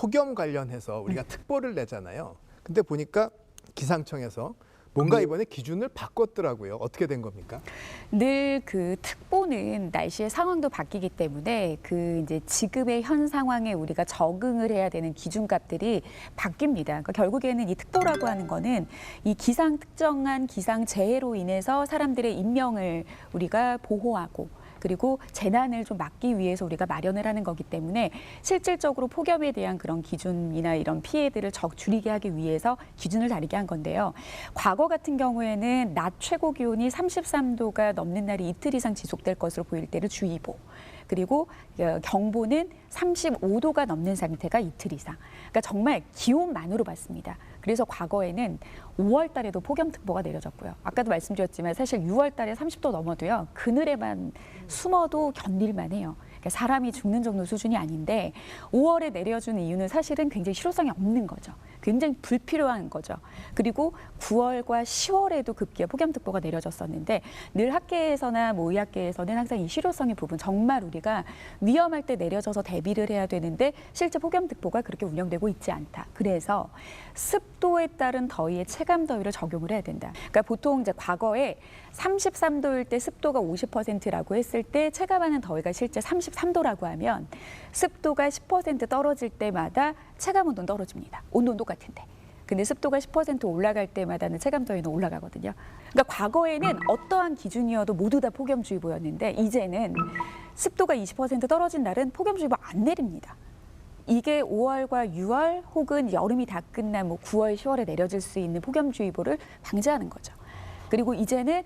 폭염 관련해서 우리가 특보를 내잖아요. 근데 보니까 기상청에서 뭔가 이번에 기준을 바꿨더라고요. 어떻게 된 겁니까? 늘 그 특보는 날씨의 상황도 바뀌기 때문에 그 이제 지금의 현 상황에 우리가 적응을 해야 되는 기준값들이 바뀝니다. 그러니까 결국에는 이 특보라고 하는 거는 이 기상 특정한 기상 재해로 인해서 사람들의 인명을 우리가 보호하고 그리고 재난을 좀 막기 위해서 우리가 마련을 하는 거기 때문에 실질적으로 폭염에 대한 그런 기준이나 이런 피해들을 줄이게 하기 위해서 기준을 다르게 한 건데요. 과거 같은 경우에는 낮 최고 기온이 33도가 넘는 날이 이틀 이상 지속될 것으로 보일 때를 주의보. 그리고 경보는 35도가 넘는 상태가 이틀 이상. 그러니까 정말 기온만으로 봤습니다. 그래서 과거에는 5월 달에도 폭염특보가 내려졌고요. 아까도 말씀드렸지만 사실 6월 달에 30도 넘어도요. 그늘에만 숨어도 견딜만 해요. 그러니까 사람이 죽는 정도 수준이 아닌데 5월에 내려준 이유는 사실은 굉장히 실효성이 없는 거죠. 굉장히 불필요한 거죠. 그리고 9월과 10월에도 급기야 폭염특보가 내려졌었는데 늘 학계에서나 뭐 의학계에서는 항상 이 실효성의 부분 정말 우리가 위험할 때 내려져서 대비를 해야 되는데 실제 폭염특보가 그렇게 운영되고 있지 않다. 그래서 습도에 따른 더위의 체감 더위를 적용을 해야 된다. 그러니까 보통 이제 과거에 33도일 때 습도가 50%라고 했을 때 체감하는 더위가 실제 33도라고 하면 습도가 10% 떨어질 때마다 체감 온도는 떨어집니다. 온도는 똑같은데. 근데 습도가 10% 올라갈 때마다는 체감 더위는 올라가거든요. 그러니까 과거에는 어떠한 기준이어도 모두 다 폭염주의보였는데 이제는 습도가 20% 떨어진 날은 폭염주의보 안 내립니다. 이게 5월과 6월 혹은 여름이 다 끝난 뭐 9월, 10월에 내려질 수 있는 폭염주의보를 방지하는 거죠. 그리고 이제는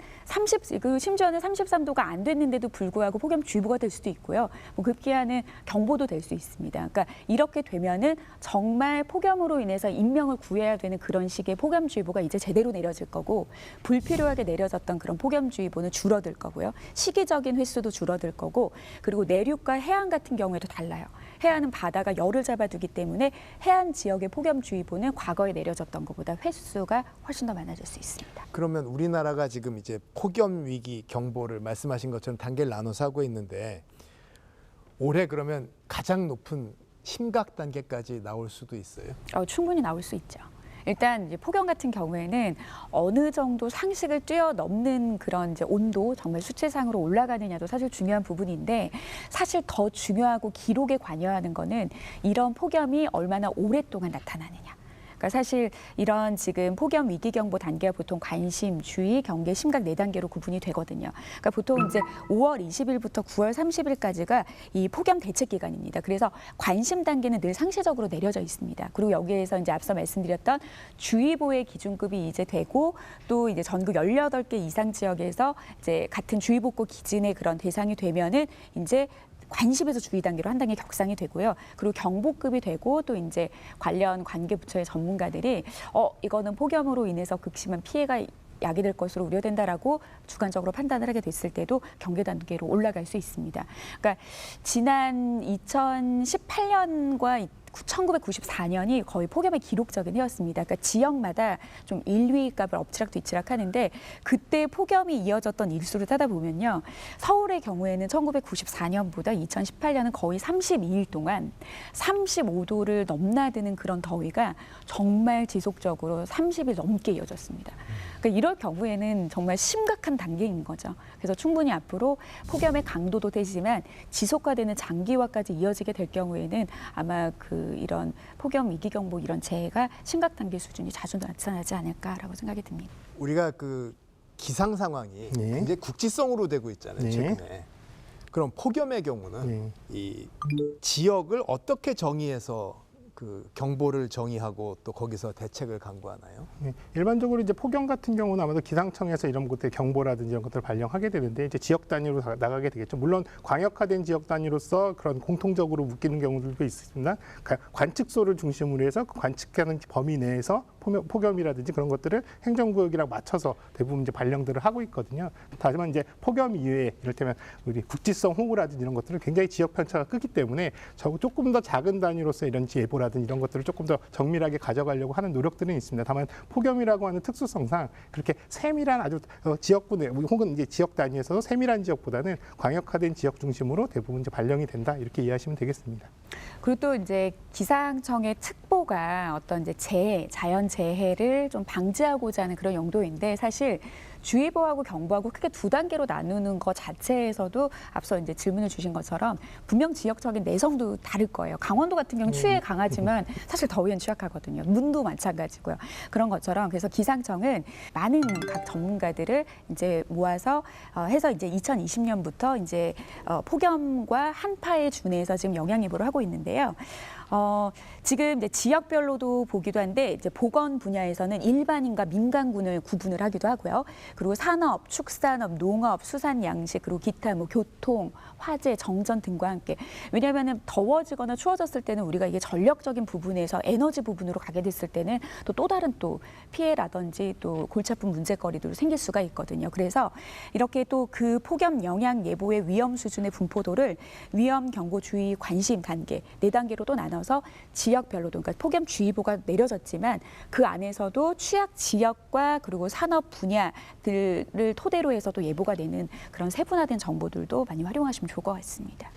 심지어는 33도가 안 됐는데도 불구하고 폭염주의보가 될 수도 있고요. 뭐 급기야는 경보도 될 수 있습니다. 그러니까 이렇게 되면은 정말 폭염으로 인해서 인명을 구해야 되는 그런 식의 폭염주의보가 이제 제대로 내려질 거고 불필요하게 내려졌던 그런 폭염주의보는 줄어들 거고요. 시기적인 횟수도 줄어들 거고 그리고 내륙과 해안 같은 경우에도 달라요. 해안은 바다가 열을 잡아두기 때문에 해안 지역의 폭염주의보는 과거에 내려졌던 것보다 횟수가 훨씬 더 많아질 수 있습니다. 그러면 우리나라가 지금 이제 폭염 위기 경보를 말씀하신 것처럼 단계를 나눠서 하고 있는데 올해 그러면 가장 높은 심각 단계까지 나올 수도 있어요? 충분히 나올 수 있죠. 일단 이제 폭염 같은 경우에는 어느 정도 상식을 뛰어넘는 그런 이제 온도, 정말 수치상으로 올라가느냐도 사실 중요한 부분인데 사실 더 중요하고 기록에 관여하는 거는 이런 폭염이 얼마나 오랫동안 나타나느냐. 그러니까 사실 이런 지금 폭염 위기경보 단계가 보통 관심, 주의, 경계, 심각 4단계로 구분이 되거든요. 그러니까 보통 이제 5월 20일부터 9월 30일까지가 이 폭염 대책 기간입니다. 그래서 관심 단계는 늘 상시적으로 내려져 있습니다. 그리고 여기에서 이제 앞서 말씀드렸던 주의보의 기준급이 이제 되고 또 이제 전국 18개 이상 지역에서 이제 같은 주의보급 기준의 그런 대상이 되면은 이제 관심에서 주의 단계로 한 단계 격상이 되고요. 그리고 경보급이 되고 또 이제 관련 관계 부처의 전문가들이 이거는 폭염으로 인해서 극심한 피해가 야기될 것으로 우려된다라고 주관적으로 판단을 하게 됐을 때도 경계 단계로 올라갈 수 있습니다. 그러니까 지난 2018년과 1994년이 거의 폭염의 기록적인 해였습니다. 그러니까 지역마다 좀 1, 2위 값을 엎치락뒤치락 하는데 그때 폭염이 이어졌던 일수를 따다 보면요. 서울의 경우에는 1994년보다 2018년은 거의 32일 동안 35도를 넘나드는 그런 더위가 정말 지속적으로 30일 넘게 이어졌습니다. 그러니까 이럴 경우에는 정말 심각한 단계인 거죠. 그래서 충분히 앞으로 폭염의 강도도 되지만 지속화되는 장기화까지 이어지게 될 경우에는 아마 이런 폭염 위기경보 이런 재해가 심각 단계 수준이 자주 나타나지 않을까라고 생각이 듭니다. 우리가 그 기상 상황이 굉장히 국지성으로 되고 있잖아요, 최근에. 그럼 폭염의 경우는 이 지역을 어떻게 정의해서 그 경보를 정의하고 또 거기서 대책을 강구하나요? 일반적으로 이제 폭염 같은 경우는 아마도 기상청에서 이런 것들 경보라든지 이런 것들을 발령하게 되는데 이제 지역 단위로 나가게 되겠죠. 물론 광역화된 지역 단위로서 그런 공통적으로 묶이는 경우들도 있습니다. 관측소를 중심으로 해서 관측하는 범위 내에서 폭염이라든지 그런 것들을 행정구역이랑 맞춰서 대부분 이제 발령들을 하고 있거든요. 하지만 이제 폭염 이외에 이를테면 우리 국지성 호우라든지 이런 것들은 굉장히 지역 편차가 크기 때문에 조금 더 작은 단위로서 이런 예보라 경보라든지 이런 것들을 조금 더 정밀하게 가져가려고 하는 노력들은 있습니다. 다만 폭염이라고 하는 특수성상 그렇게 세밀한 아주 지역구 내 혹은 이제 지역 단위에서도 세밀한 지역보다는 광역화된 지역 중심으로 대부분 이제 발령이 된다 이렇게 이해하시면 되겠습니다. 그리고 또 이제 기상청의 특보가 어떤 이제 재해, 자연 재해를 좀 방지하고자 하는 그런 용도인데 사실 주의보하고 경보하고 크게 두 단계로 나누는 것 자체에서도 앞서 이제 질문을 주신 것처럼 분명 지역적인 내성도 다를 거예요. 강원도 같은 경우는 추위에 강하지만 사실 더위엔 취약하거든요. 문도 마찬가지고요. 그런 것처럼 그래서 기상청은 많은 각 전문가들을 이제 모아서 해서 이제 2020년부터 이제 폭염과 한파에 준해서 지금 영양 예보를 하고 있는데요. 지금 이제 지역별로도 보기도 한데 이제 보건 분야에서는 일반인과 민간군을 구분을 하기도 하고요. 그리고 산업, 축산업, 농업, 수산, 양식 그리고 기타 뭐 교통, 화재, 정전 등과 함께 왜냐하면은 더워지거나 추워졌을 때는 우리가 이게 전력적인 부분에서 에너지 부분으로 가게 됐을 때는 또 다른 또 피해라든지 또 골치 아픈 문제거리도 생길 수가 있거든요. 그래서 이렇게 또 그 폭염 영향 예보의 위험 수준의 분포도를 위험 경고 주의 관심 단계 4단계로 또 나눠서 지역별로도 그러니까 폭염주의보가 내려졌지만 그 안에서도 취약 지역과 그리고 산업 분야들을 토대로 해서 또 예보가 되는 그런 세분화된 정보들도 많이 활용하시면 좋을 것 같습니다.